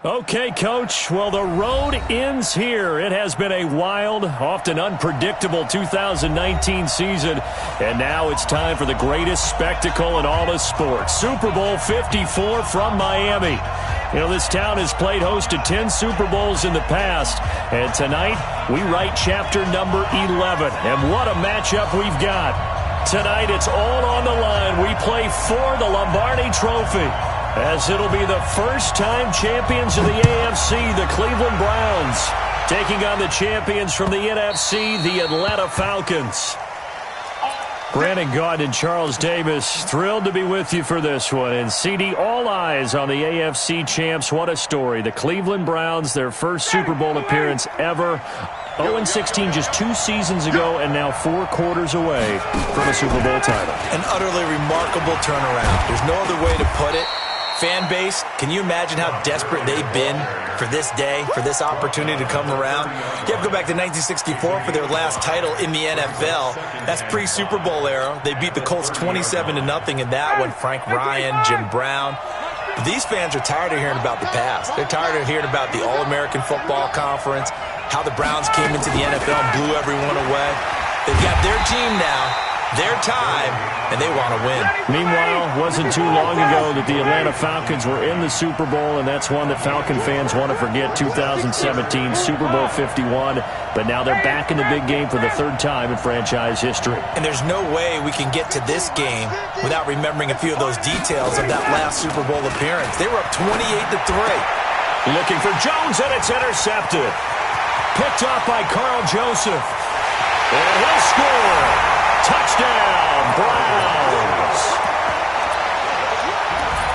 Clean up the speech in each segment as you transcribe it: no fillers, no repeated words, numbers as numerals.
Okay, Coach. Well, the road ends here. It has been a wild, often unpredictable 2019 season. And now it's time for the greatest spectacle in all of sports. Super Bowl 54 from Miami. You know, this town has played host to 10 Super Bowls in the past. And tonight, we write chapter number 11. And what a matchup we've got. Tonight, it's all on the line. We play for the Lombardi Trophy, as it'll be the first-time champions of the AFC, the Cleveland Browns, taking on the champions from the NFC, the Atlanta Falcons. Brandon Gaudin and Charles Davis, thrilled to be with you for this one. And CD, all eyes on the AFC champs. What a story. The Cleveland Browns, their first Super Bowl appearance ever. 0-16 just 2 seasons ago, and now 4 quarters away from a Super Bowl title. An utterly remarkable turnaround. There's no other way to put it. Fan base, can you imagine how desperate they've been for this day, for this opportunity to come around? You have to go back to 1964 for their last title in the NFL. That's pre-Super Bowl era. They beat the Colts 27-0 in that one. Frank Ryan, Jim Brown. But these fans are tired of hearing about the past. They're tired of hearing about the All-American Football Conference, how the Browns came into the NFL and blew everyone away. They've got their team now, their time, and they want to win. Meanwhile, wasn't too long ago that the Atlanta Falcons were in the Super Bowl, and that's one that Falcon fans want to forget. 2017 Super Bowl 51, but now they're back in the big game for the 3rd time in franchise history. And there's no way we can get to this game without remembering a few of those details of that last Super Bowl appearance. They were up 28-3. Looking for Jones, and it's intercepted. Picked off by Carl Joseph. And he'll score. Touchdown, Browns.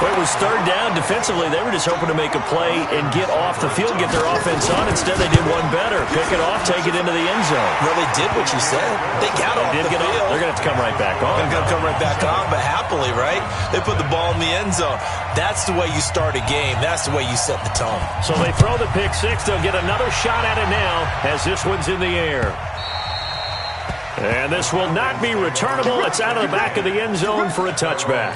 Well, it was 3rd down. Defensively, they were just hoping to make a play and get off the field, get their offense on. Instead, they did one better. Pick it off, take it into the end zone. Well, they did what you said. They got off the field. They're going to have to come right back on. They're going to come right back on, but happily, right? They put the ball in the end zone. That's the way you start a game. That's the way you set the tone. So they throw the pick six. They'll get another shot at it now as this one's in the air. And this will not be returnable. It's out of the back of the end zone for a touchback.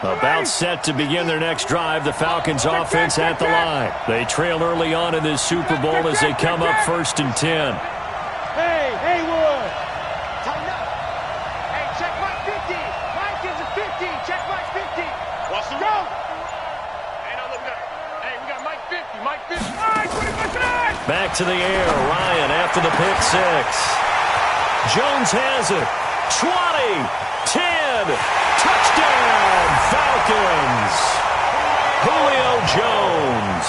About set to begin their next drive. The Falcons offense at the line. They trail early on in this Super Bowl as they come up 1st and 10. Hey, Haywood. Tighten up. Hey, check Mike 50. Mike is a 50. Check Mike 50. Watch the go. Hey, no, look up. Hey, we got Mike 50. Mike 50. All right, 25 Back to the air. Ryan after the pick six. Jones has it. 20, 10, touchdown, Falcons. Julio Jones,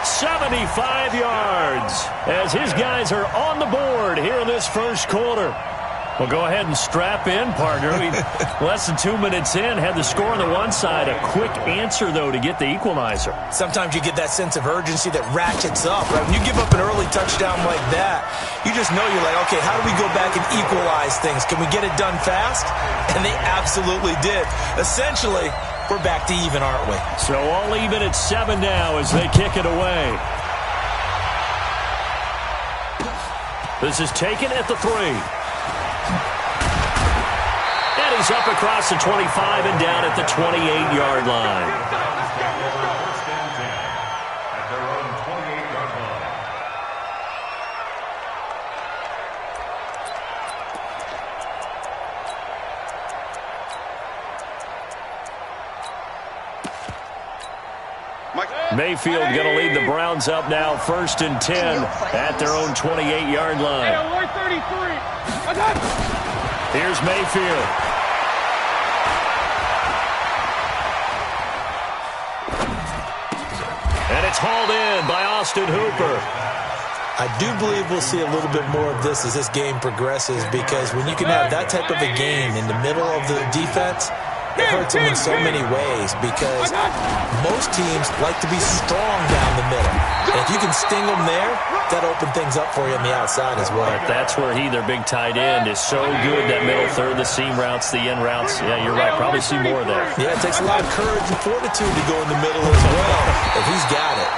75 yards, as his guys are on the board here in this first quarter. Well, go ahead and strap in, partner. Less than 2 minutes in, had the score on the one side. A quick answer, though, to get the equalizer. Sometimes you get that sense of urgency that ratchets up, right? When you give up an early touchdown like that, you just know you're like, okay, how do we go back and equalize things? Can we get it done fast? And they absolutely did. Essentially, we're back to even, aren't we? So all even at 7 now as they kick it away. This is taken at the 3. And he's up across the 25 and down at the 28-yard line. Mayfield going to lead the Browns up now 1st and 10 at their own 28-yard line. Here's Mayfield. And it's hauled in by Austin Hooper. I do believe we'll see a little bit more of this as this game progresses, because when you can have that type of a game in the middle of the defense, it hurts them in so many ways because most teams like to be strong down the middle. And if you can sting them there, that opens things up for you on the outside as well. But that's where he, their big tight end, is so good, that middle third, the seam routes, the end routes. Yeah, you're right. Probably see more of that. Yeah, it takes a lot of courage and fortitude to go in the middle as well, if he's got it.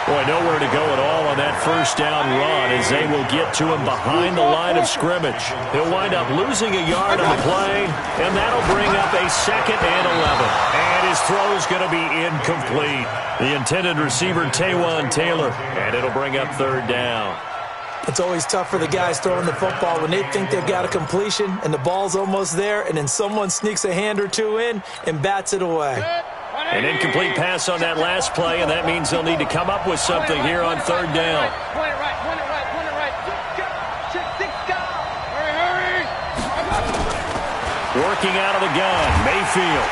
Boy, nowhere to go at all on that first down run as they will get to him behind the line of scrimmage. He'll wind up losing a yard on the play, and that'll bring up a 2nd and 11. And his throw's going to be incomplete. The intended receiver, Taywan Taylor, and it'll bring up 3rd down. It's always tough for the guys throwing the football when they think they've got a completion and the ball's almost there, and then someone sneaks a hand or two in and bats it away. An incomplete pass on that last play, and that means they'll need to come up with something here on 3rd down. Point it right. Hurry. Working out of the gun, Mayfield.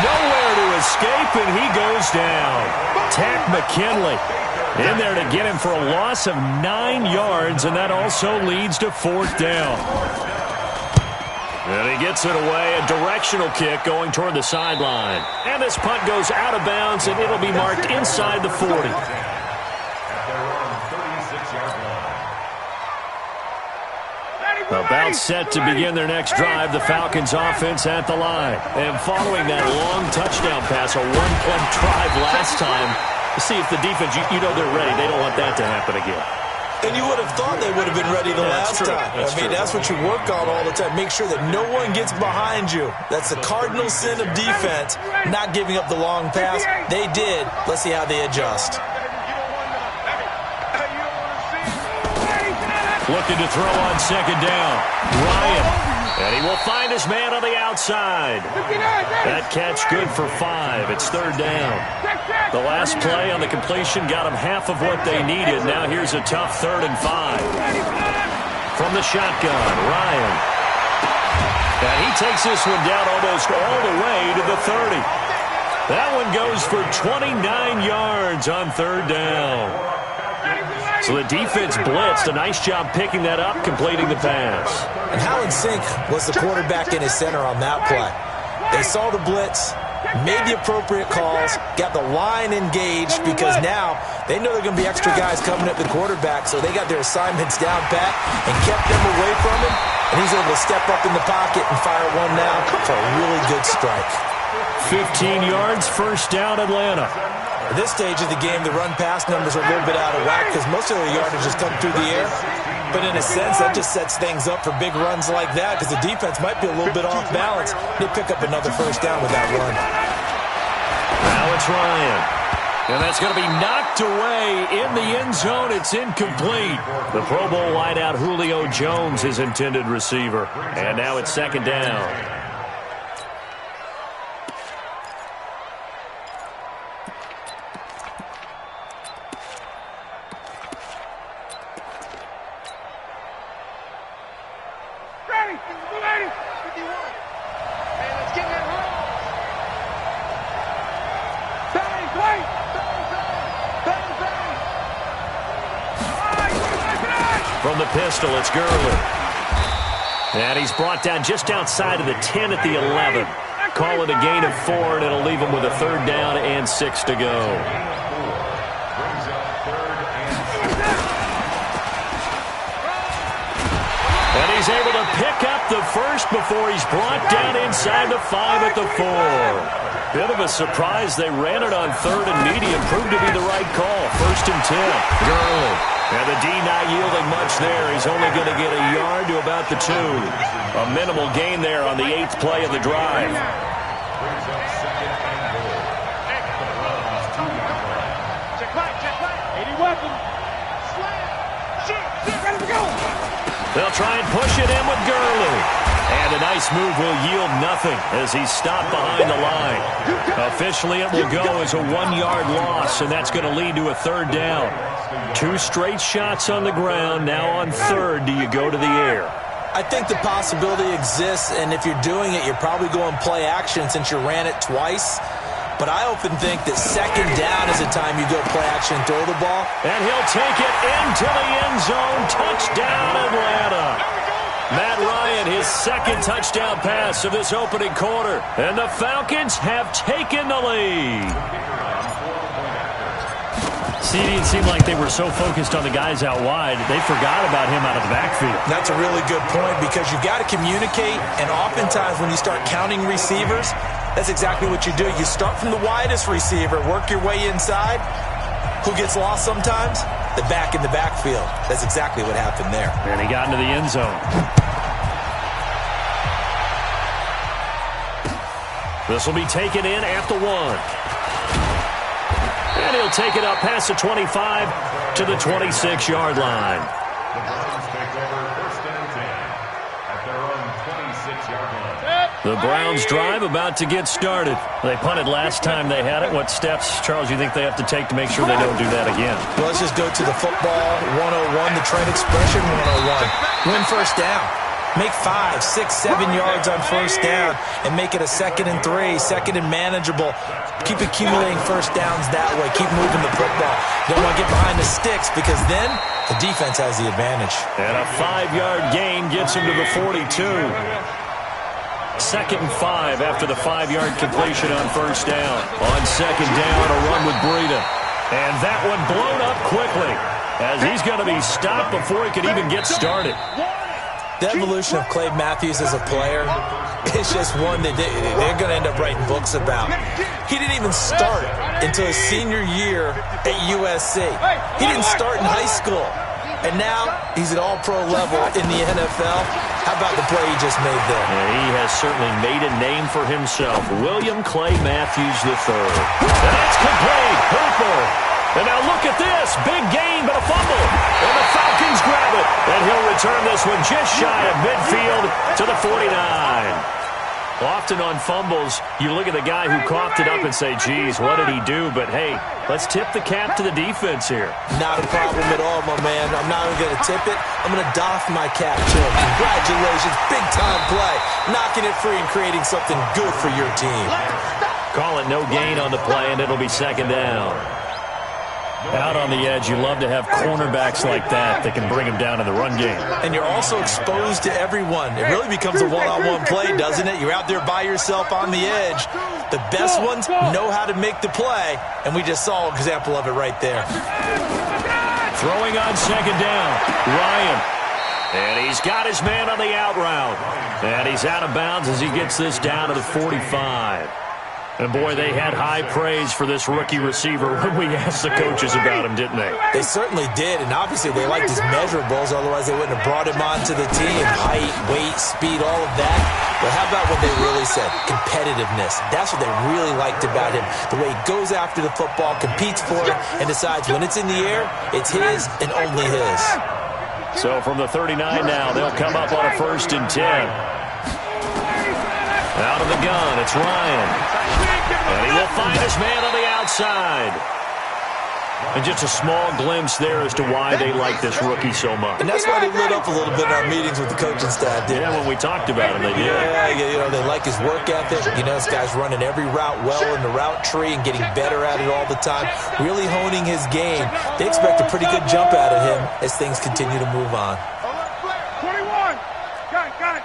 Nowhere to escape, and he goes down. Tack McKinley in there to get him for a loss of 9 yards, and that also leads to 4th down. And he gets it away, a directional kick going toward the sideline. And this punt goes out of bounds, and it'll be marked inside the 40. About set to begin their next drive, the Falcons offense at the line. And following that long touchdown pass, a one-play drive last time, to see if the defense, you know they're ready. They don't want that to happen again. And you would have thought they would have been ready the last time. That's what you work on all the time. Make sure that no one gets behind you. That's the cardinal sin of defense, not giving up the long pass. They did. Let's see how they adjust. Looking to throw on 2nd down. Ryan. And he will find his man on the outside. That catch good for 5. It's 3rd down. The last play on the completion got them half of what they needed. Now here's a tough 3rd and 5. From the shotgun, Ryan. And he takes this one down almost all the way to the 30. That one goes for 29 yards on 3rd down. So the defense blitzed. A nice job picking that up, completing the pass. And how in sync was the quarterback in his center on that play? They saw the blitz, made the appropriate calls, got the line engaged because now they know there are going to be extra guys coming at the quarterback, so they got their assignments down pat and kept them away from him, and he's able to step up in the pocket and fire one now for a really good strike. 15 yards, 1st down, Atlanta. At this stage of the game, the run-pass numbers are a little bit out of whack because most of the yardage has come through the air. But in a sense, that just sets things up for big runs like that because the defense might be a little bit off balance. They pick up another 1st down with that run. Now it's Ryan. And that's going to be knocked away in the end zone. It's incomplete. The Pro Bowl wideout Julio Jones, his intended receiver. And now it's 2nd down. From the pistol, it's Gurley. And he's brought down just outside of the 10 at the 11. Call it a gain of 4, and it'll leave him with a 3rd down and 6 to go. And he's able to pick up the first before he's brought down inside the 5 at the 4. Bit of a surprise. They ran it on 3rd and medium. Proved to be the right call. 1st and 10. Gurley. And the D not yielding much there. He's only going to get a yard to about the 2. A minimal gain there on the 8th play of the drive. Check back. 80 weapon. Ready to go. They'll try and push it in with Gurley. And a nice move will yield nothing as he's stopped behind the line. Officially, it will go as a 1-yard loss, and that's going to lead to a 3rd down. 2 straight shots on the ground. Now on 3rd, do you go to the air? I think the possibility exists, and if you're doing it, you're probably going play action since you ran it twice. But I often think that 2nd down is the time you go play action and throw the ball. And he'll take it into the end zone. Touchdown, Atlanta. Matt Ryan, his second touchdown pass of this opening quarter. And the Falcons have taken the lead. See, it seemed like they were so focused on the guys out wide, they forgot about him out of the backfield. That's a really good point because you've got to communicate, and oftentimes when you start counting receivers, that's exactly what you do. You start from the widest receiver, work your way inside. Who gets lost sometimes? The back in the backfield. That's exactly what happened there. And he got into the end zone. This will be taken in at the 1. And he'll take it up past the 25 to the 26-yard line. The Browns take over 1st and 10 at their own 26-yard line. The Browns drive about to get started. They punted last time they had it. What steps, Charles, you think they have to take to make sure they don't do that again? Well, let's just go to the football 101, the trend expression 101. Win first down. Make 5, 6, 7 yards on first down and make it a 2nd and 3, 2nd and manageable. Keep accumulating first downs that way. Keep moving the football. Don't want to get behind the sticks because then the defense has the advantage. And a 5-yard gain gets him to the 42. 2nd and 5 after the 5-yard completion on first down. On 2nd down, a run with Breida. And that one blown up quickly as he's going to be stopped before he could even get started. The evolution of Clay Matthews as a player is just one that they're going to end up writing books about. He didn't even start until his senior year at USC. He didn't start in high school. And now he's at all-pro level in the NFL. How about the play he just made there? Yeah, he has certainly made a name for himself. William Clay Matthews III. And that's complete. Hooper. And now look at this. Big gain, but a fumble. And the Falcons grab it. And he'll return this one just shy of midfield to the 49. Often on fumbles, you look at the guy who coughed it up and say, geez, what did he do? But, hey, let's tip the cap to the defense here. Not a problem at all, my man. I'm not even going to tip it. I'm going to doff my cap to him. Congratulations. Big-time play. Knocking it free and creating something good for your team. Call it no gain on the play, and it'll be 2nd down. Out on the edge, you love to have cornerbacks like that can bring them down in the run game. And you're also exposed to everyone. It really becomes a one-on-one play, doesn't it? You're out there by yourself on the edge. The best ones know how to make the play, and we just saw an example of it right there. Throwing on 2nd down, Ryan. And he's got his man on the out route. And he's out of bounds as he gets this down to the 45. And, boy, they had high praise for this rookie receiver when we asked the coaches about him, didn't they? They certainly did, and obviously they liked his measurables. Otherwise, they wouldn't have brought him onto the team. Height, weight, speed, all of that. But how about what they really said? Competitiveness. That's what they really liked about him. The way he goes after the football, competes for it, and decides when it's in the air, it's his and only his. So from the 39 now, they'll come up on a 1st and 10. Out of the gun, it's Ryan. And he will find his man on the outside. And just a small glimpse there as to why they like this rookie so much. And that's why they lit up a little bit in our meetings with the coaching staff, didn't when we talked about him, they did. Yeah, you know, they like his work ethic. You know, this guy's running every route well in the route tree and getting better at it all the time, really honing his game. They expect a pretty good jump out of him as things continue to move on. 21. Got it.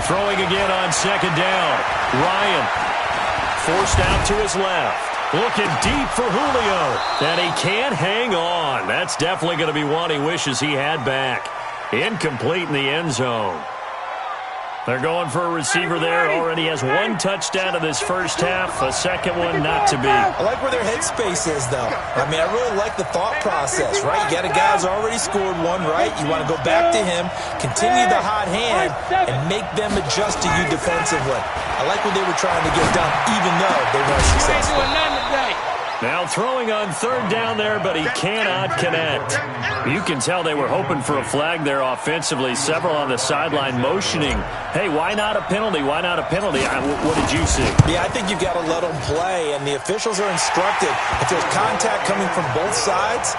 Throwing again on 2nd down. Ryan forced out to his left. Looking deep for Julio. And he can't hang on. That's definitely going to be one he wishes he had back. Incomplete in the end zone. They're going for a receiver there. Already has 1 touchdown in this first half. A second one not to be. I like where their headspace is, though. I mean, I really like the thought process, right? You got a guy who's already scored one, right? You want to go back to him, continue the hot hand, and make them adjust to you defensively. I like what they were trying to get done, even though they weren't successful. Now throwing on 3rd down there, but he cannot connect. You can tell they were hoping for a flag there offensively. Several on the sideline motioning. Hey, why not a penalty? Why not a penalty? What did you see? Yeah, I think you've got to let them play, and the officials are instructed. If there's contact coming from both sides,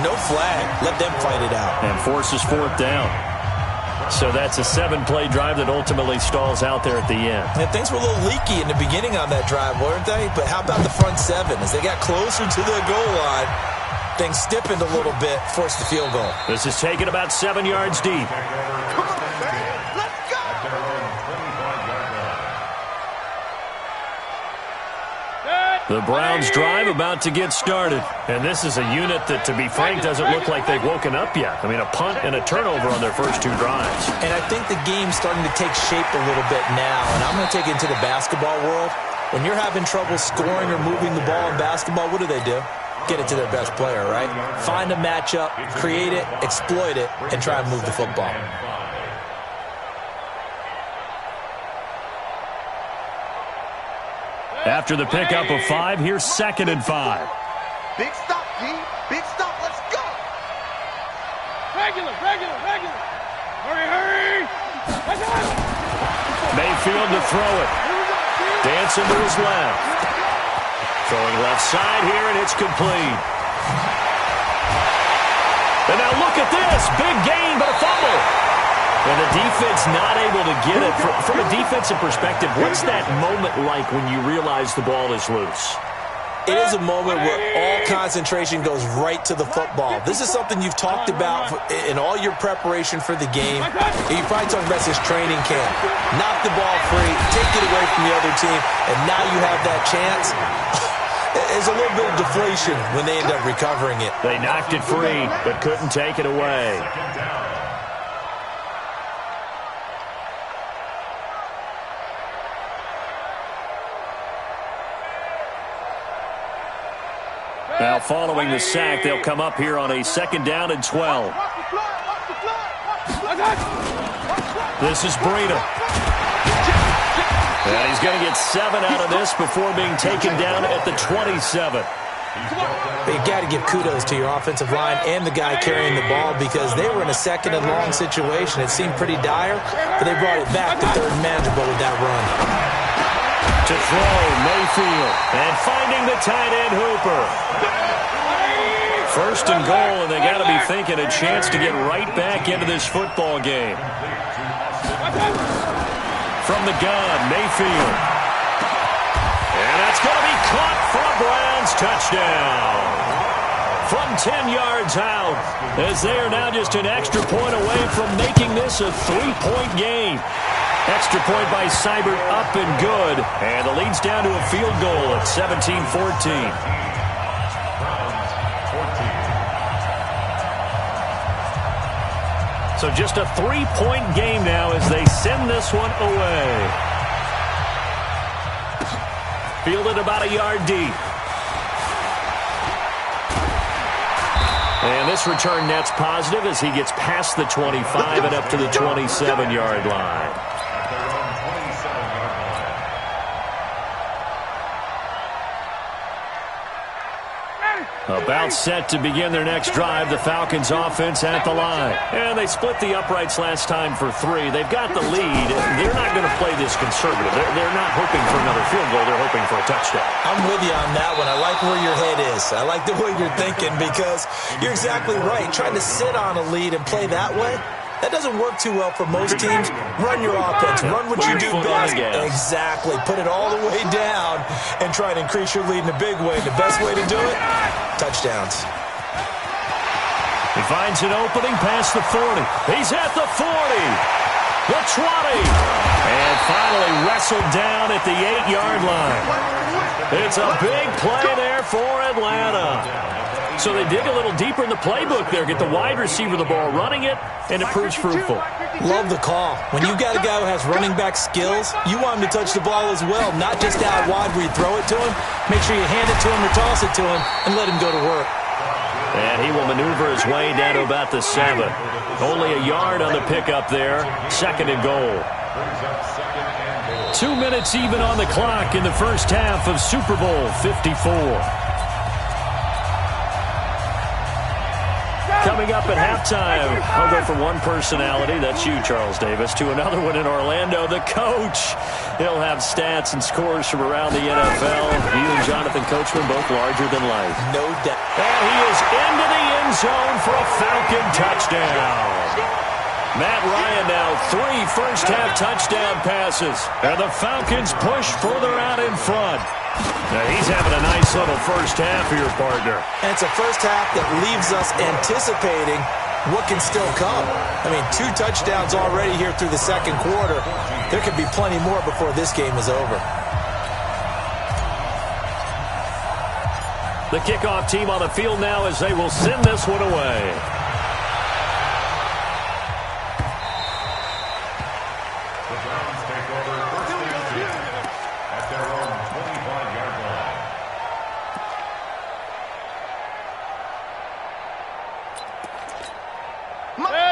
no flag. Let them fight it out. And forces 4th down. So that's a 7-play drive that ultimately stalls out there at the end. And things were a little leaky in the beginning on that drive, weren't they? But how about the front 7? As they got closer to the goal line, Things stiffened a little bit, forced the field goal. This is taken about 7 yards deep. Come on, man. Let's go. The Browns drive about to get started. And this is a unit that, to be frank, doesn't look like they've woken up yet. I mean, a punt and a turnover on their first 2 drives. And I think the game's starting to take shape a little bit now. And I'm going to take it into the basketball world. When you're having trouble scoring or moving the ball in basketball, what do? Get it to their best player, right? Find a matchup, create it, exploit it, and try and move the football. After the pickup of 5, here's 2nd and 5. Big stop, G. Big stop. Let's go. Regular. Hurry. Mayfield to throw it. Dancing to his left. Throwing left side here, and it's complete. And now look at this. Big gain, but a fumble. And the defense not able to get it. From a defensive perspective, what's that moment like when you realize the ball is loose? It is a moment where all concentration goes right to the football. This is something you've talked about in all your preparation for the game. You probably talked about this training camp. Knock the ball free, take it away from the other team, and now you have that chance. There's a little bit of deflation when they end up recovering it. They knocked it free, but couldn't take it away. Now, following the sack, they'll come up here on a 2nd down and 12. This is Breida. And he's going to get 7 out of this before being taken down at the 27. You got to give kudos to your offensive line and the guy carrying the ball because they were in a 2nd and long situation. It seemed pretty dire, but they brought it back to 3rd and manageable with that run. To throw, Mayfield. And finding the tight end, Hooper. 1st and goal, and they got to be thinking a chance to get right back into this football game. From the gun, Mayfield. And that's going to be caught for a Browns touchdown. From 10 yards out, as they are now just an extra point away from making this a 3-point game. Extra point by Seibert, up and good. And the lead's down to a field goal at 17-14. So just a 3-point game now as they send this one away. Fielded about a yard deep. And this return net's positive as he gets past the 25 and up to the 27-yard line. About set to begin their next drive, the Falcons offense at the line. And they split the uprights last time for 3. They've got the lead. They're not going to play this conservative. They're not hoping for another field goal. They're hoping for a touchdown. I'm with you on that one. I like where your head is. I like the way you're thinking because you're exactly right. Trying to sit on a lead and play that way, that doesn't work too well for most teams. Run your offense. Run what you do best. Exactly. Put it all the way down and try to increase your lead in a big way. The best way to do it, touchdowns. He finds an opening past the 40. He's at the 40. The 20. And finally wrestled down at the 8-yard line. It's a big play there for Atlanta. So they dig a little deeper in the playbook there. Get the wide receiver the ball, running it, and it proves fruitful. Love the call. When you got a guy who has running back skills, you want him to touch the ball as well, not just out wide where you throw it to him. Make sure you hand it to him or toss it to him and let him go to work. And he will maneuver his way down to about the 7. Only a yard on the pickup there. 2nd and goal. 2 minutes even on the clock in the first half of Super Bowl 54. Coming up at halftime, I'll go from one personality, that's you, Charles Davis, to another one in Orlando, the coach. He'll have stats and scores from around the NFL. You and Jonathan Coachman, both larger than life. No doubt. And he is into the end zone for a Falcon touchdown. Matt Ryan now 3 first-half touchdown passes. And the Falcons push further out in front. Now he's having a nice little first half here, partner. And it's a first half that leaves us anticipating what can still come. I mean, 2 touchdowns already here through the second quarter. There could be plenty more before this game is over. The kickoff team on the field now as they will send this one away. The Browns take over first and 10 at their own 25-yard line.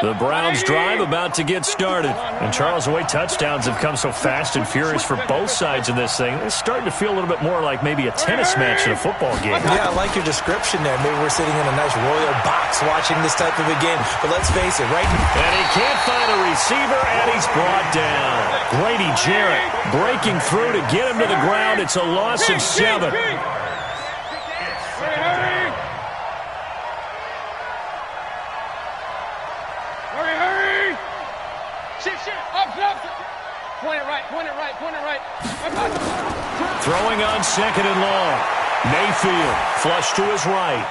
The Browns drive about to get started. And Charles, the way touchdowns have come so fast and furious for both sides of this thing, it's starting to feel a little bit more like maybe a tennis match in a football game. Yeah, I like your description there. Maybe we're sitting in a nice royal box watching this type of a game. But let's face it, right? And he can't find a receiver, and he's brought down. Grady Jarrett breaking through to get him to the ground. It's a loss of 7. Throwing on second and long. Mayfield flush to his right.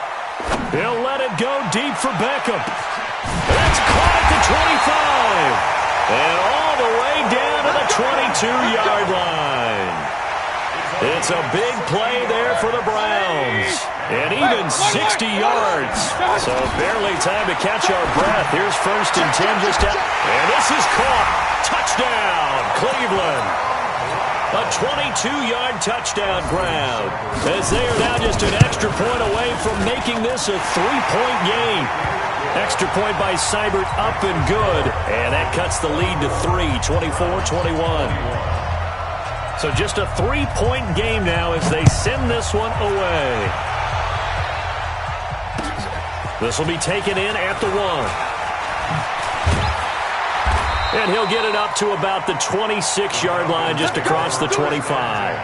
He'll let it go deep for Beckham. That's caught at the 25. And all the way down to the 22-yard line. It's a big play there for the Browns. And even 60 yards. So barely time to catch our breath. Here's first and 10 just out. And this is caught. Touchdown, Cleveland. A 22-yard touchdown grab. As they are now just an extra point away from making this a 3-point game. Extra point by Seibert up and good. And that cuts the lead to 3, 24-21. So just a 3-point game now as they send this one away. This will be taken in at the 1. And he'll get it up to about the 26-yard line just across the 25.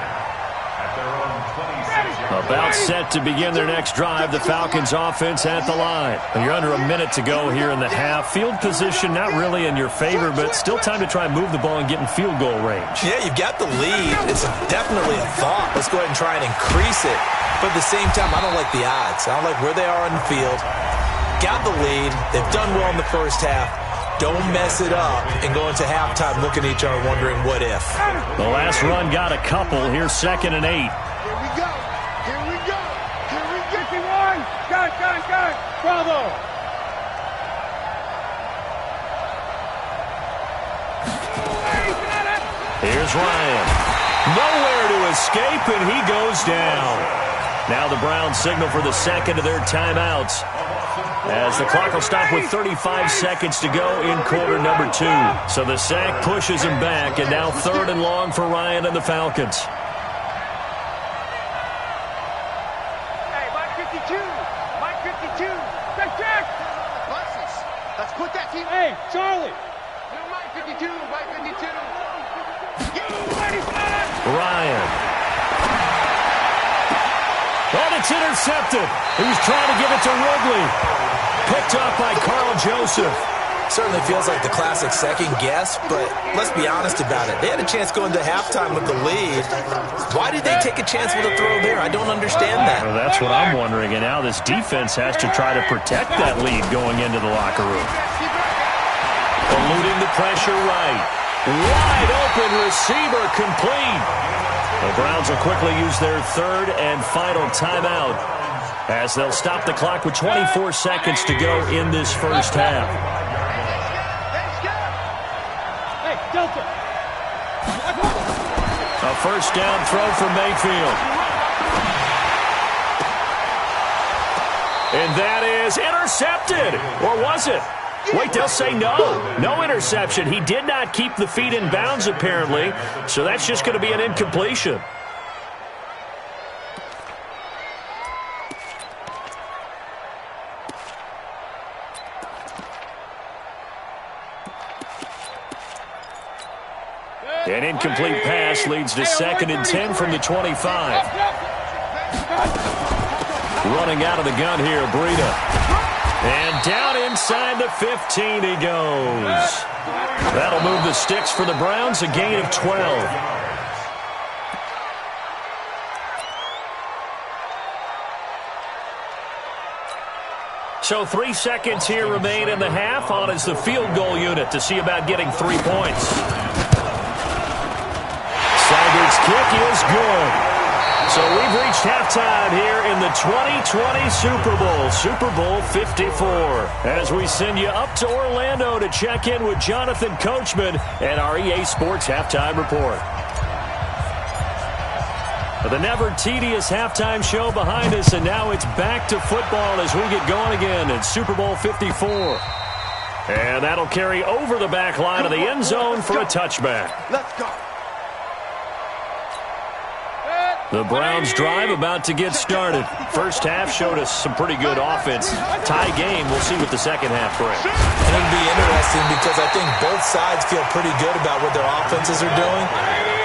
About set to begin their next drive, the Falcons offense at the line. And you're under a minute to go here in the half. Field position not really in your favor, but still time to try and move the ball and get in field goal range. Yeah, you've got the lead. It's definitely a thought. Let's go ahead and try and increase it. But at the same time, I don't like the odds. I don't like where they are on the field. Got the lead. They've done well in the first half. Don't mess it up and go into halftime looking at each other wondering what if. The last run got a couple. Here's 2nd and 8. Here we go. Here we go. Here we go. 51. Gun. Bravo. Here's Ryan. Nowhere to escape, and he goes down. Now the Browns signal for the second of their timeouts, as the clock will stop with 35 seconds to go in quarter number 2. So the sack pushes him back, and now 3rd and long for Ryan and the Falcons. Hey, Mike 52. Mike 52. Check. Let's put that team. Hey, Charlie. Mike 52. Mike 52. Ryan. And it's intercepted. He was trying to give it to Ridley. Picked up by Carl Joseph. Certainly feels like the classic second guess, but let's be honest about it. They had a chance going to halftime with the lead. Why did they take a chance with a throw there? I don't understand that. Well, that's what I'm wondering, and now this defense has to try to protect that lead going into the locker room. Eluding the pressure right. Wide open receiver complete. The Browns will quickly use their 3rd and final timeout, as they'll stop the clock with 24 seconds to go in this first half. A first down throw for Mayfield. And that is intercepted. Or was it? Wait, they'll say no. No interception. He did not keep the feet in bounds, apparently. So that's just going to be an incompletion. An incomplete pass leads to 2nd and 10 from the 25. Running out of the gun here, Breida. And down inside the 15 he goes. That'll move the sticks for the Browns, a gain of 12. So 3 seconds here remain in the half. On is the field goal unit to see about getting 3 points. Seibert's kick is good. So we've reached halftime here in the 2020 Super Bowl, Super Bowl 54. As we send you up to Orlando to check in with Jonathan Coachman and our EA Sports Halftime Report. The never tedious halftime show behind us, and now it's back to football as we get going again in Super Bowl 54. And that'll carry over the back line of the end zone for a touchback. Let's go. The Browns drive about to get started. First half showed us some pretty good offense. Tie game, we'll see what the second half brings. It'll be interesting because I think both sides feel pretty good about what their offenses are doing.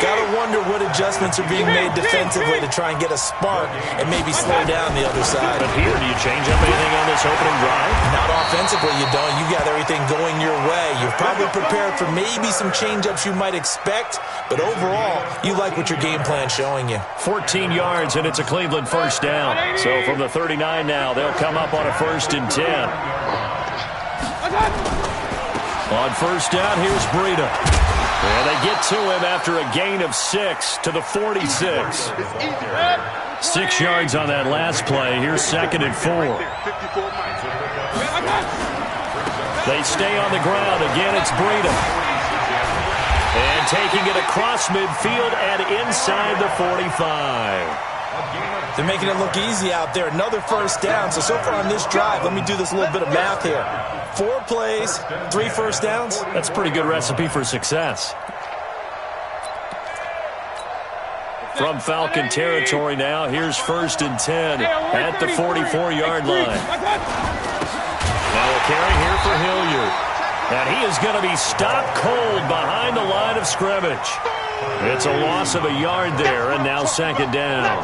Got to wonder what adjustments are being made defensively to try and get a spark and maybe slow down the other side. But here, do you change up anything on this opening drive? Not offensively, you don't. You got everything going your way. You've probably prepared for maybe some change-ups you might expect, but overall, you like what your game plan's showing you. 14 yards, and it's a Cleveland first down. So from the 39 now, they'll come up on a 1st and 10. On first down, here's Breida. And they get to him after a gain of 6 to the 46. 6 yards on that last play. Here's 2nd and 4. They stay on the ground. Again, it's Breida. And taking it across midfield and inside the 45. They're making it look easy out there. Another first down. So far on this drive, let me do this little bit of math here. 4 plays, 3 first downs. That's a pretty good recipe for success. From Falcon territory now, here's 1st and 10 at the 44-yard line. Now a carry here for Hilliard. And he is going to be stopped cold behind the line of scrimmage. It's a loss of a yard there, and now 2nd down.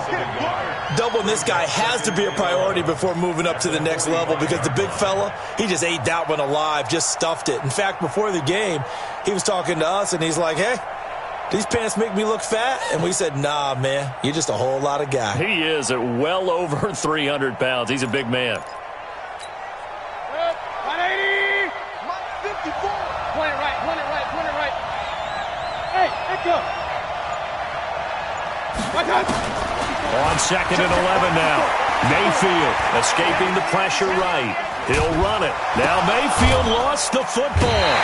Doubling this guy has to be a priority before moving up to the next level because the big fella, he just ate that one alive, just stuffed it. In fact, before the game, he was talking to us, and he's like, hey, these pants make me look fat? And we said, nah, man, you're just a whole lot of guy. He is at well over 300 pounds. He's a big man. 180. 54. Point it right. Hey, let's go. On 2nd and 11 now. Mayfield escaping the pressure right. He'll run it. Now Mayfield lost the football.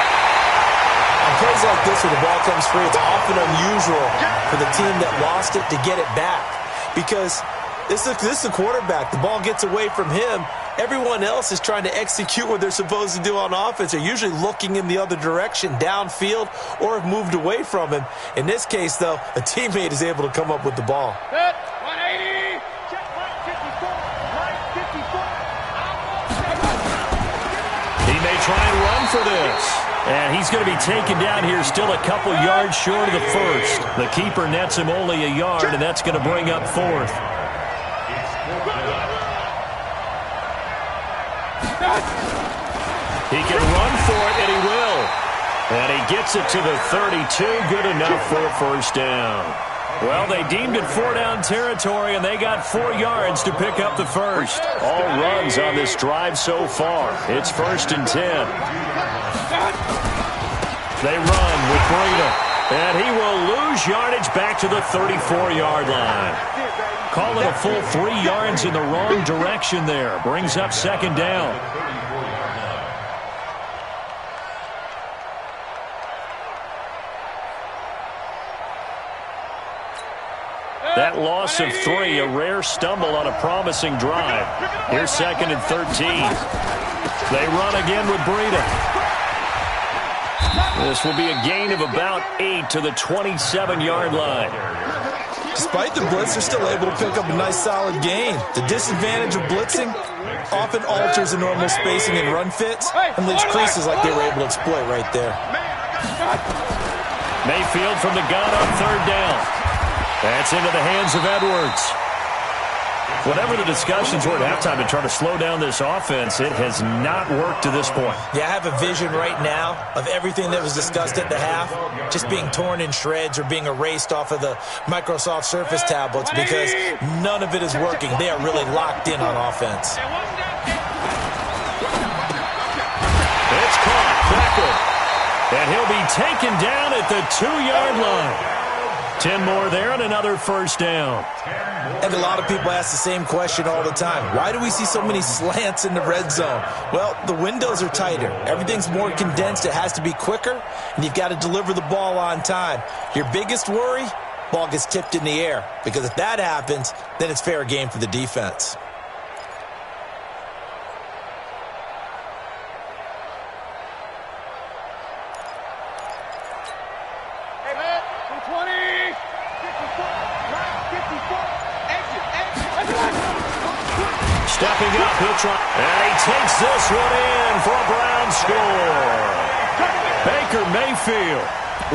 On plays like this where the ball comes free, it's often unusual for the team that lost it to get it back. Because this is a quarterback. The ball gets away from him. Everyone else is trying to execute what they're supposed to do on offense. They're usually looking in the other direction, downfield, or have moved away from him. In this case, though, a teammate is able to come up with the ball. 180. Check right 54. Right 54. He may try and run for this. And he's going to be taken down here still a couple yards short of the first. The keeper nets him only a yard, and that's going to bring up 4th. He can run for it, and he will. And he gets it to the 32. Good enough for a first down. Well, they deemed it 4-down territory, and they got 4 yards to pick up the first. All runs on this drive so far. It's 1st and 10. They run with Breida. And he will lose yardage back to the 34-yard line. Call it a full 3 yards in the wrong direction there. Brings up 2nd down. That loss of 3, a rare stumble on a promising drive. Here's 2nd and 13. They run again with Breida. This will be a gain of about 8 to the 27-yard line. Despite the blitz, they're still able to pick up a nice solid gain. The disadvantage of blitzing often alters the normal spacing and run fits and leaves creases like they were able to exploit right there. Mayfield from the gun on 3rd down. That's into the hands of Edwards. Whatever the discussions were at halftime to try to slow down this offense, it has not worked to this point. Yeah, I have a vision right now of everything that was discussed at the half just being torn in shreds or being erased off of the Microsoft Surface tablets because none of it is working. They are really locked in on offense. he'll be taken down at the 2-yard line. 10 more there and another first down. And a lot of people ask the same question all the time. Why do we see so many slants in the red zone? Well, the windows are tighter. Everything's more condensed. It has to be quicker, and you've got to deliver the ball on time. Your biggest worry, ball gets tipped in the air. Because if that happens, then it's fair game for the defense. Stepping up, he'll try. And he takes this one in for a Brown score. Baker Mayfield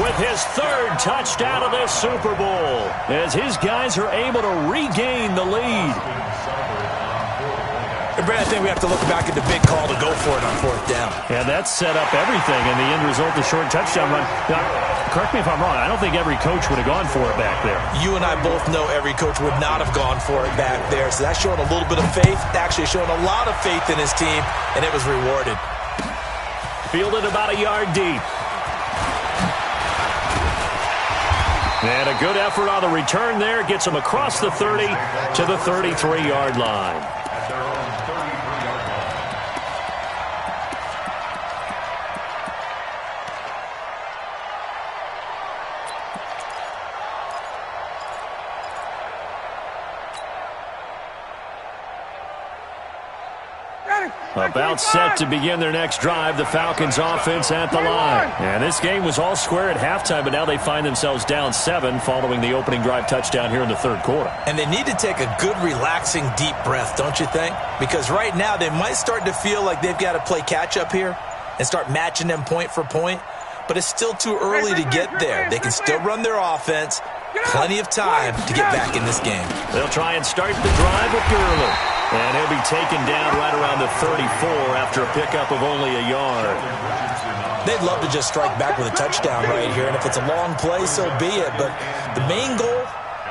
with his 3rd touchdown of this Super Bowl as his guys are able to regain the lead. And Brad, I think we have to look back at the big call to go for it on 4th down. And that set up everything, and the end result, the short touchdown run. Now, correct me if I'm wrong, I don't think every coach would have gone for it back there. You and I both know every coach would not have gone for it back there, so that's showing a little bit of faith, actually showing a lot of faith in his team, and it was rewarded. Fielded about a yard deep. And a good effort on the return there, gets him across the 30 to the 33-yard line. About set to begin their next drive, the Falcons offense at the line. And this game was all square at halftime, but now they find themselves down 7 following the opening drive touchdown here in the 3rd quarter. And they need to take a good, relaxing, deep breath, don't you think? Because right now they might start to feel like they've got to play catch-up here and start matching them point for point. But it's still too early to get there. They can still run their offense. Plenty of time to get back in this game. They'll try and start the drive with Gurley. And he'll be taken down right around the 34 after a pickup of only a yard. They'd love to just strike back with a touchdown right here. And if it's a long play, so be it. But the main goal,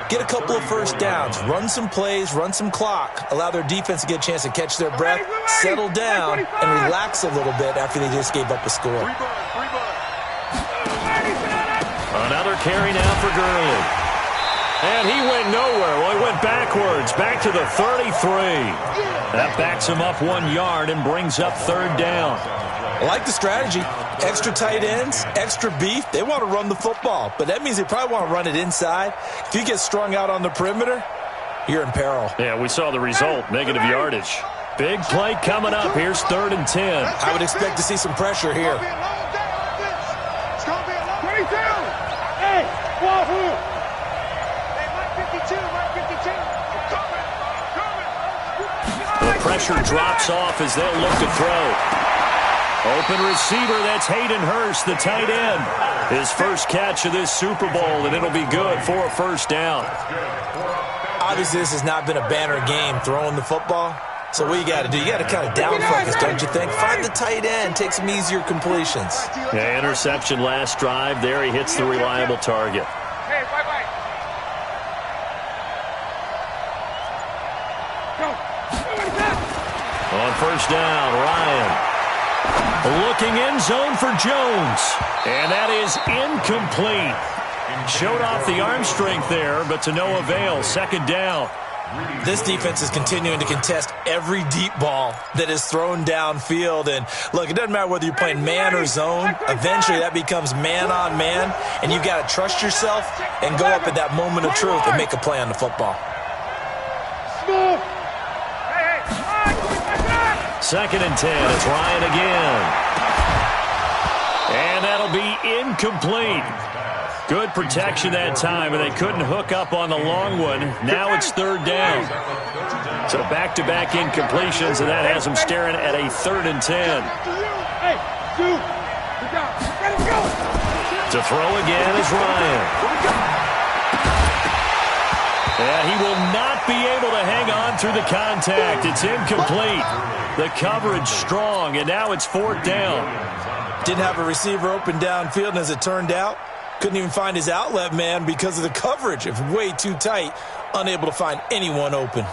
get a couple of first downs. Run some plays, run some clock. Allow their defense to get a chance to catch their breath, settle down, and relax a little bit after they just gave up a score. Another carry now for Gurley. And he went nowhere. Well, he went backwards, back to the 33. That backs him up 1 yard and brings up 3rd down. I like the strategy. Extra tight ends, extra beef. They want to run the football, but that means they probably want to run it inside. If you get strung out on the perimeter, you're in peril. Yeah, we saw the result, negative yardage. Big play coming up. Here's 3rd and 10. I would expect to see some pressure here. The pressure drops off as they'll look to throw. Open receiver, that's Hayden Hurst, the tight end. His first catch of this Super Bowl, and it'll be good for a 1st down. Obviously, this has not been a banner game throwing the football. So what you got to do, you got to kind of down focus, don't you think? Find the tight end, take some easier completions. Yeah, interception last drive. There he hits the reliable target. Hey, bye-bye. On 1st down, Ryan. Looking end zone for Jones. And that is incomplete. Showed off the arm strength there, but to no avail. 2nd down. This defense is continuing to contest every deep ball that is thrown downfield. And look, it doesn't matter whether you're playing man or zone. Eventually that becomes man on man. And you've got to trust yourself and go up at that moment of truth and make a play on the football. 2nd and 10. It's Ryan again. And that'll be incomplete. Good protection that time, and they couldn't hook up on the long one. Now it's 3rd down. So back-to-back incompletions, and that has them staring at a 3rd and 10. To throw again is Ryan. Yeah, he will not be able to hang on through the contact. It's incomplete. The coverage strong, and now it's 4th down. Didn't have a receiver open downfield, and as it turned out, couldn't even find his outlet man because of the coverage. It's way too tight, unable to find anyone open.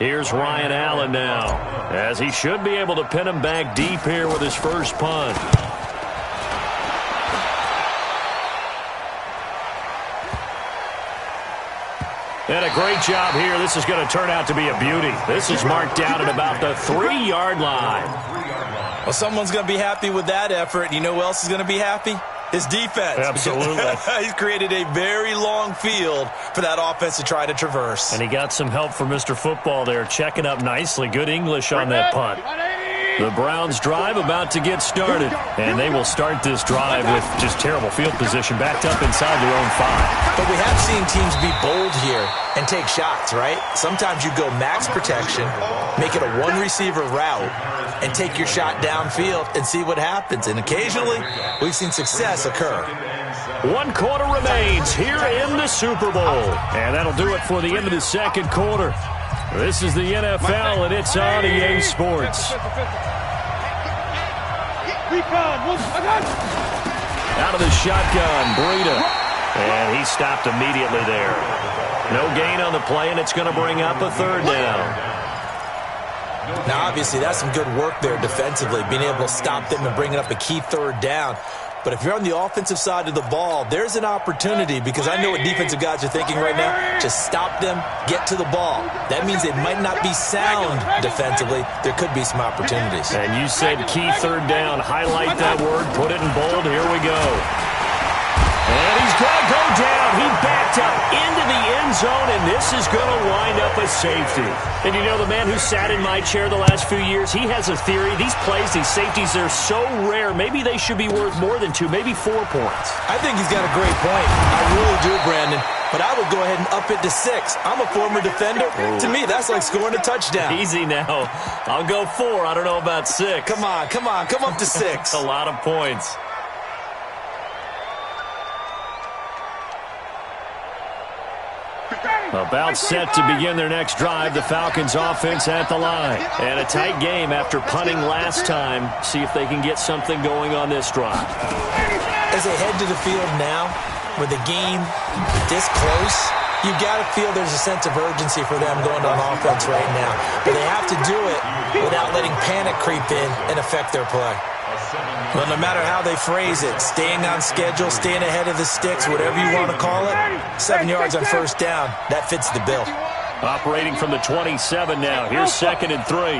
Here's Ryan Allen now, as he should be able to pin him back deep here with his first punt. And a great job here. This is going to turn out to be a beauty. This is marked down at about the 3-yard line. Well, someone's going to be happy with that effort. You know who else is going to be happy? His defense. Absolutely. He's created a very long field for that offense to try to traverse. And he got some help from Mr. Football there, checking up nicely. Good English on that punt. The Browns drive about to get started, and they will start this drive with just terrible field position, backed up inside their own 5. But we have seen teams be bold here and take shots, right? Sometimes you go max protection, make it a one-receiver route, and take your shot downfield and see what happens. And occasionally, we've seen success occur. 1 quarter remains here in the Super Bowl. And that'll do it for the end of the second quarter. This is the NFL, and it's on EA Sports. Out of the shotgun, Breida. And he stopped immediately there. No gain on the play, and it's going to bring up a 3rd down. Now, obviously, that's some good work there defensively, being able to stop them and bringing up a key 3rd down. But if you're on the offensive side of the ball, there's an opportunity, because I know what defensive guys are thinking right now. Just stop them, get to the ball. That means they might not be sound defensively. There could be some opportunities. And you said key 3rd down. Highlight that word, put it in bold. Here we go. And he's going to go down. He backed up into the end zone, and this is going to wind up a safety. And you know, the man who sat in my chair the last few years, he has a theory. These plays, these safeties, they're so rare. Maybe they should be worth more than 2, maybe 4 points. I think he's got a great point. I really do, Brandon. But I would go ahead and up it to 6. I'm a former defender. Ooh. To me, that's like scoring a touchdown. Easy now. I'll go 4. I don't know about 6. Come on. Come up to 6. A lot of points. About set to begin their next drive. The Falcons offense at the line. And a tight game after punting last time. See if they can get something going on this drive. As they head to the field now, with the game this close, you've got to feel there's a sense of urgency for them going on offense right now. But they have to do it without letting panic creep in and affect their play. Well, no matter how they phrase it, staying on schedule, staying ahead of the sticks, whatever you want to call it, 7 yards on 1st down, that fits the bill. Operating from the 27 now. Here's 2nd and 3.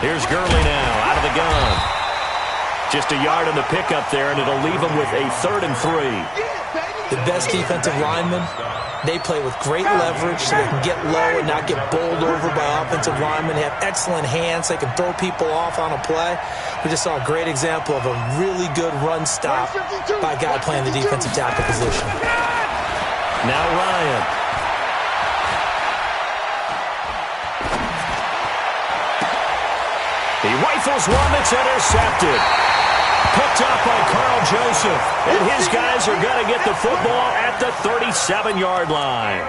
Here's Gurley now, out of the gun. Just a yard on the pickup there, and it'll leave them with a 3rd and 3. The best defensive linemen, they play with great leverage so they can get low and not get bowled over by offensive linemen. They have excellent hands. They can throw people off on a play. We just saw a great example of a really good run stop by a guy playing the defensive tackle position. Now Ryan. He rifles one that's intercepted. Picked up by Carl Joseph. And his guys are going to get the football at the 37-yard line.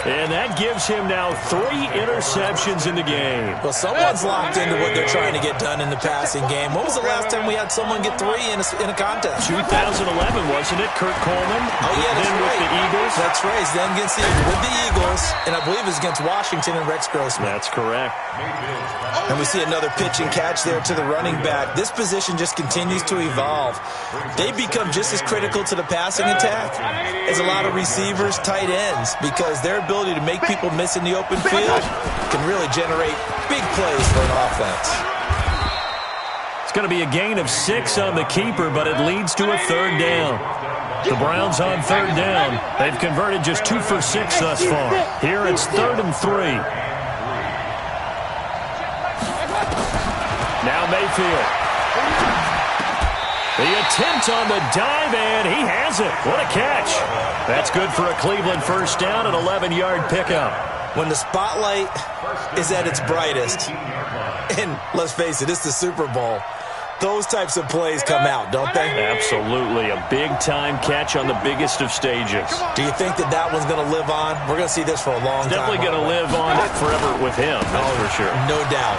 And that gives him now 3 interceptions in the game. Well, someone's locked into what they're trying to get done in the passing game. When was the last time we had someone get 3 in a contest? 2011, wasn't it? Kurt Coleman. Oh, yeah, that's then right. with the Eagles. That's right. Then with the Eagles, and I believe it was against Washington and Rex Grossman. That's correct. And we see another pitch and catch there to the running back. This position just continues to evolve. They become just as critical to the passing attack as a lot of receivers, tight ends, because their ability to make people miss in the open field can really generate big plays for an offense. It's going to be a gain of 6 on the keeper, but it leads to a 3rd down. The Browns on 3rd down. They've converted just 2 for 6 thus far. Here it's 3rd and 3. Now Mayfield. The attempt on the dive, and he has it. What a catch. That's good for a Cleveland 1st down, an 11-yard pickup. When the spotlight is at its brightest, and let's face it, it's the Super Bowl, those types of plays come out, don't they? Absolutely. A big-time catch on the biggest of stages. Do you think that one's going to live on? We're going to see this for a long time. Definitely going to live on forever with him, that's for sure. No doubt.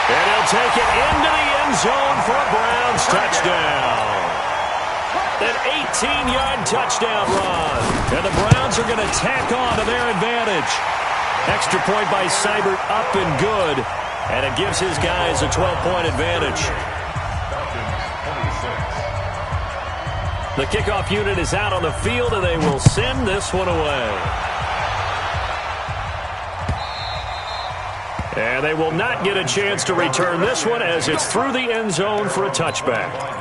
And he'll take it into the end zone for a Browns touchdown. An 18-yard touchdown run. And the Browns are going to tack on to their advantage. Extra point by Seibert up and good. And it gives his guys a 12-point advantage. The kickoff unit is out on the field, and they will send this one away. And they will not get a chance to return this one as it's through the end zone for a touchback.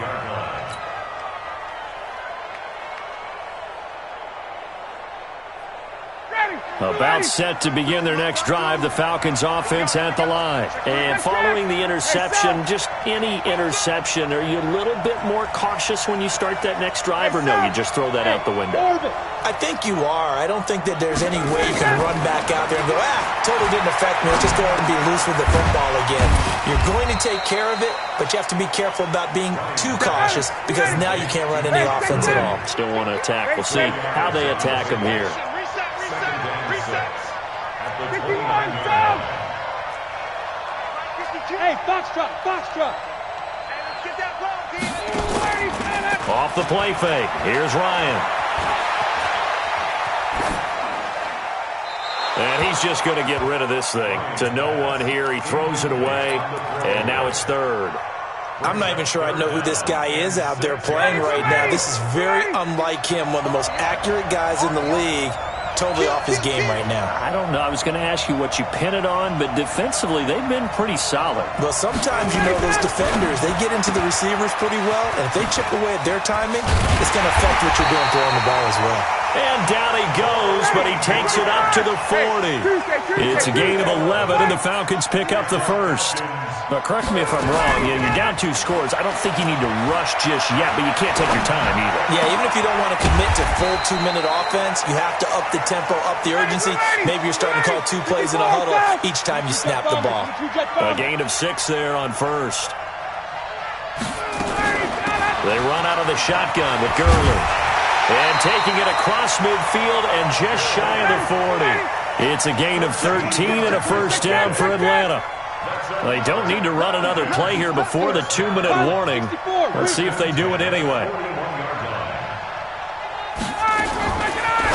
About set to begin their next drive, the Falcons offense at the line. And following the interception, just any interception, are you a little bit more cautious when you start that next drive, or no, you just throw that out the window? I think you are. I don't think that there's any way you can run back out there and go, totally didn't affect me. Let's just go ahead and be loose with the football again. You're going to take care of it, but you have to be careful about being too cautious because now you can't run any offense at all. Still want to attack. We'll see how they attack them here. Hey, box truck, box truck. Hey, let's get that ball, D. Off the play fake. Here's Ryan. And he's just going to get rid of this thing. To no one here. He throws it away. And now it's third. I'm not even sure I know who this guy is out there playing right now. This is very unlike him. One of the most accurate guys in the league. Totally off his game right now. I don't know. I was going to ask you what you pin it on, but defensively, they've been pretty solid. Well, sometimes, those defenders, they get into the receivers pretty well, and if they chip away at their timing, it's going to affect what you're doing throwing the ball as well. And down he goes, but he takes it up to the 40. It's a gain of 11, and the Falcons pick up the first. But correct me if I'm wrong. You're down 2 scores. I don't think you need to rush just yet, but you can't take your time either. Yeah, even if you don't want to commit to full 2-minute offense, you have to up the tempo, up the urgency. Maybe you're starting to call 2 plays in a huddle each time you snap the ball. A gain of 6 there on first. They run out of the shotgun with Gurley. And taking it across midfield and just shy of the 40. It's a gain of 13 and a first down for Atlanta. They don't need to run another play here before the 2-minute warning. Let's see if they do it anyway.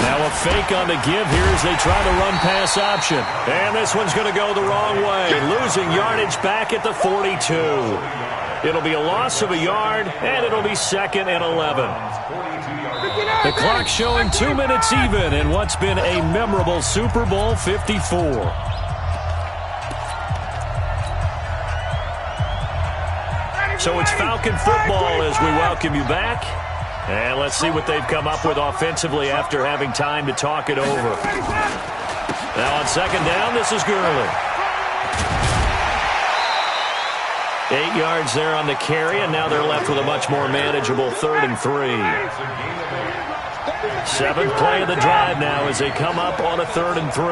Now a fake on the give here as they try the run-pass option. And this one's going to go the wrong way. Losing yardage back at the 42. It'll be a loss of a yard, and it'll be 2nd and 11. The clock showing 2 minutes even in what's been a memorable Super Bowl 54. So it's Falcon football as we welcome you back. And let's see what they've come up with offensively after having time to talk it over. Now on 2nd down, this is Gurley. 8 yards there on the carry, and now they're left with a much more manageable 3rd and 3. 7th play of the drive now as they come up on a 3rd and 3.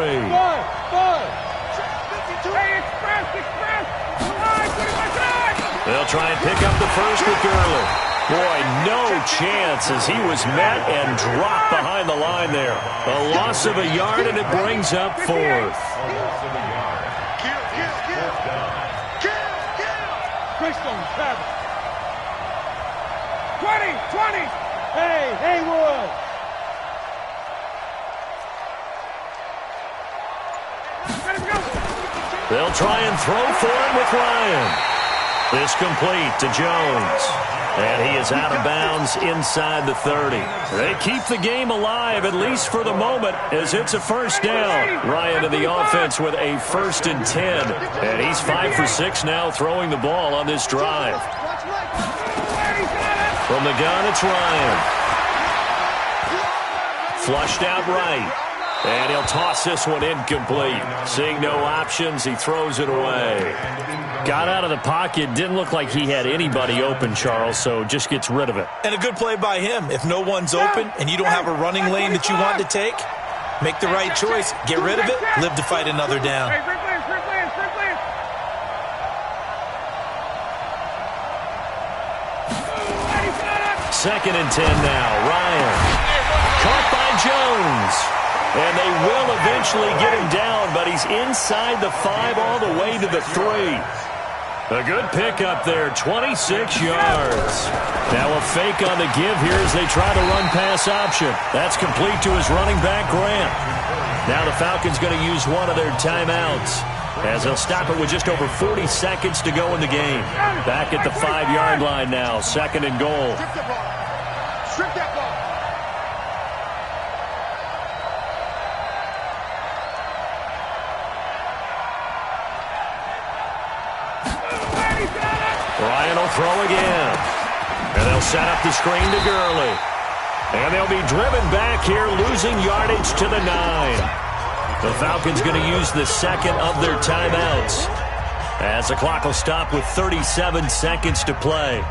They'll try and pick up the first with Gurley. Boy, no chance as he was met and dropped behind the line there. A loss of a yard, and it brings up 4th. Christian, 20. Hey, Haywood. They'll try and throw for him with Ryan. This complete to Jones. And he is out of bounds inside the 30. They keep the game alive, at least for the moment, as it's a first down. Ryan in the offense with a 1st and 10. And he's 5 for 6 now throwing the ball on this drive. From the gun, it's Ryan. Flushed out right. And he'll toss this one incomplete. Seeing no options, he throws it away. Got out of the pocket. Didn't look like he had anybody open, Charles, so just gets rid of it. And a good play by him. If no one's open and you don't have a running lane that you want to take, make the right choice. Get rid of it. Live to fight another down. 2nd and 10 now. Ryan. Caught by Jones. And they will eventually get him down, but he's inside the 5 all the way to the 3. A good pickup there, 26 yards. Now a fake on the give here as they try to run pass option. That's complete to his running back, Grant. Now the Falcons going to use one of their timeouts as they'll stop it with just over 40 seconds to go in the game. Back at the 5-yard line now, 2nd and goal. Strip that ball. Ryan will throw again. And they'll set up the screen to Gurley. And they'll be driven back here, losing yardage to the 9. The Falcons going to use the second of their timeouts as the clock will stop with 37 seconds to play.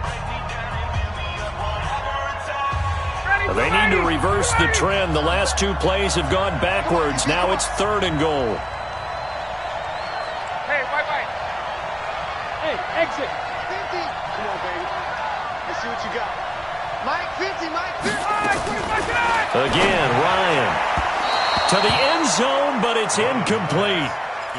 They need to reverse the trend. The last 2 plays have gone backwards. Now it's 3rd and goal. Hey, white. Hey, exit. 50. Come on, baby. Let's see what you got. Mike 50, Mike 50. Again, Ryan to the end zone, but it's incomplete.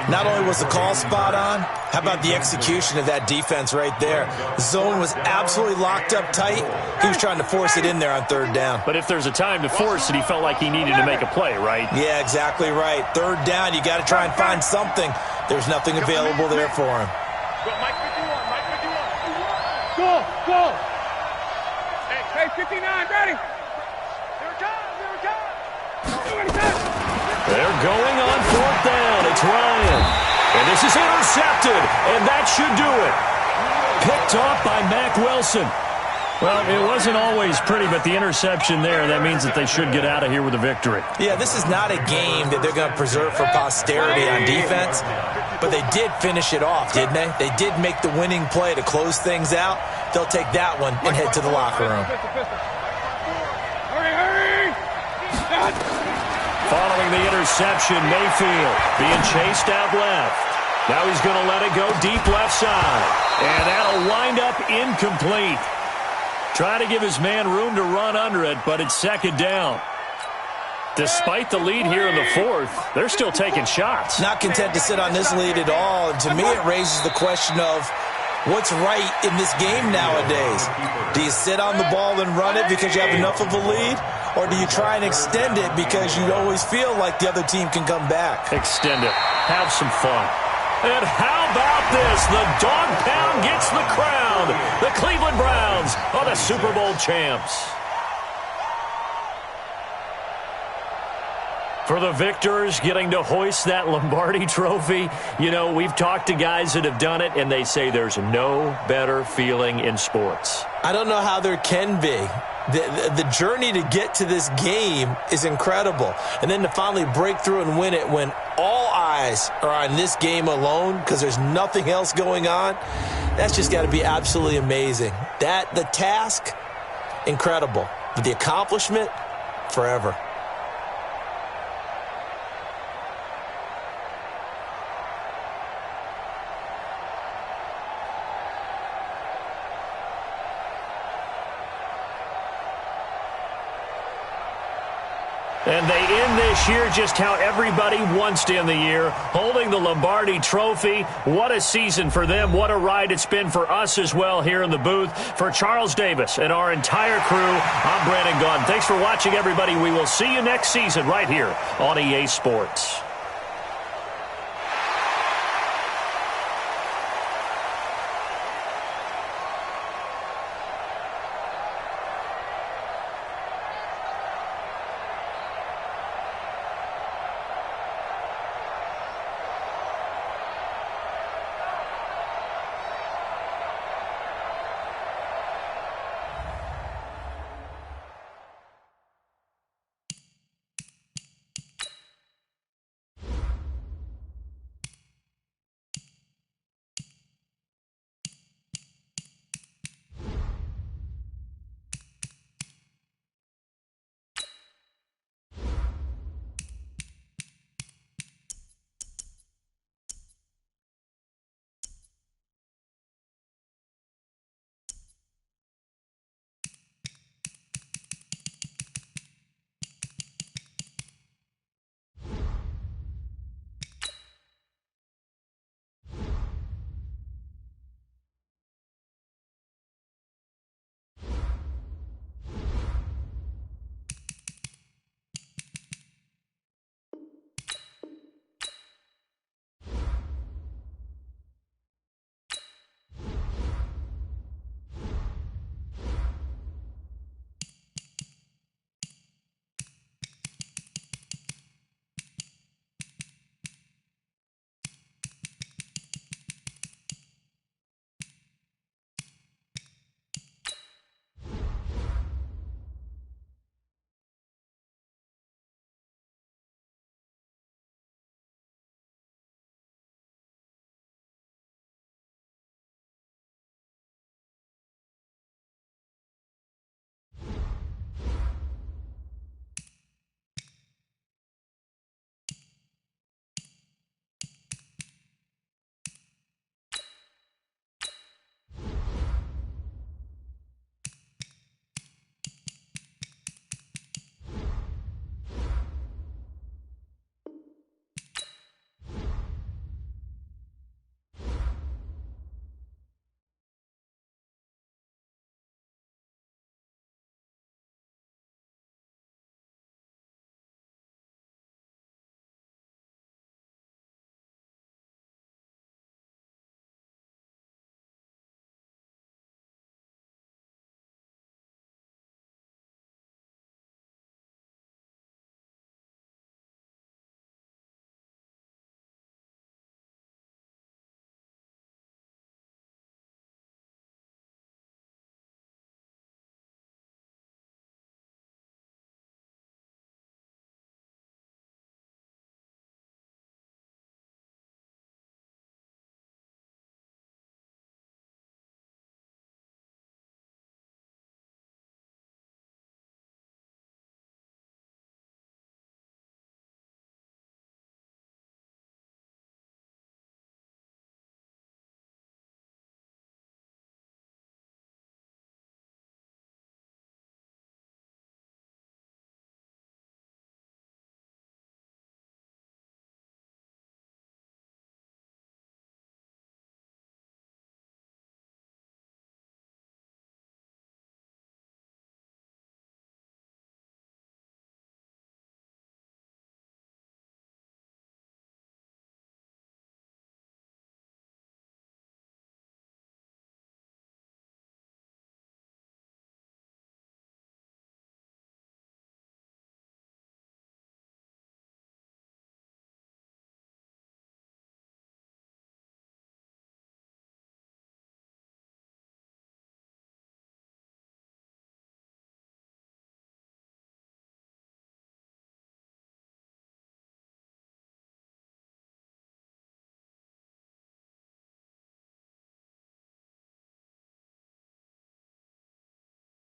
Not only was the call spot on, how about the execution of that defense right there? The zone was absolutely locked up tight. He was trying to force it in there on 3rd down. But if there's a time to force it, he felt like he needed to make a play, right? Yeah, exactly right. 3rd down, you got to try and find something. There's nothing available there for him. Go, Mike 51, Mike 51. Go. Hey, 59, ready. Here it comes. They're going on 4th down. It's Ryan. And this is intercepted. And that should do it. Picked off by Mack Wilson. Well, it wasn't always pretty, but the interception there, that means that they should get out of here with a victory. Yeah, this is not a game that they're going to preserve for posterity on defense, but they did finish it off, didn't they? They did make the winning play to close things out. They'll take that one and head to the locker room. Hurry! Following the interception, Mayfield being chased out left. Now he's going to let it go deep left side. And that'll wind up incomplete. Trying to give his man room to run under it, but it's 2nd down. Despite the lead here in the 4th, they're still taking shots. Not content to sit on this lead at all. And to me, it raises the question of what's right in this game nowadays. Do you sit on the ball and run it because you have enough of a lead? Or do you try and extend it because you always feel like the other team can come back? Extend it. Have some fun. And how about this? The dog pound gets the crown. The Cleveland Browns are the Super Bowl champs. For the victors getting to hoist that Lombardi trophy, you know, we've talked to guys that have done it, and they say there's no better feeling in sports. I don't know how there can be. The journey to get to this game is incredible. And then to finally break through and win it when all eyes are on this game alone because there's nothing else going on, that's just got to be absolutely amazing. The task, incredible. But the accomplishment, forever. And they end this year just how everybody wants to end the year, holding the Lombardi trophy. What a season for them. What a ride it's been for us as well here in the booth. For Charles Davis and our entire crew, I'm Brandon Gunn. Thanks for watching, everybody. We will see you next season right here on EA Sports.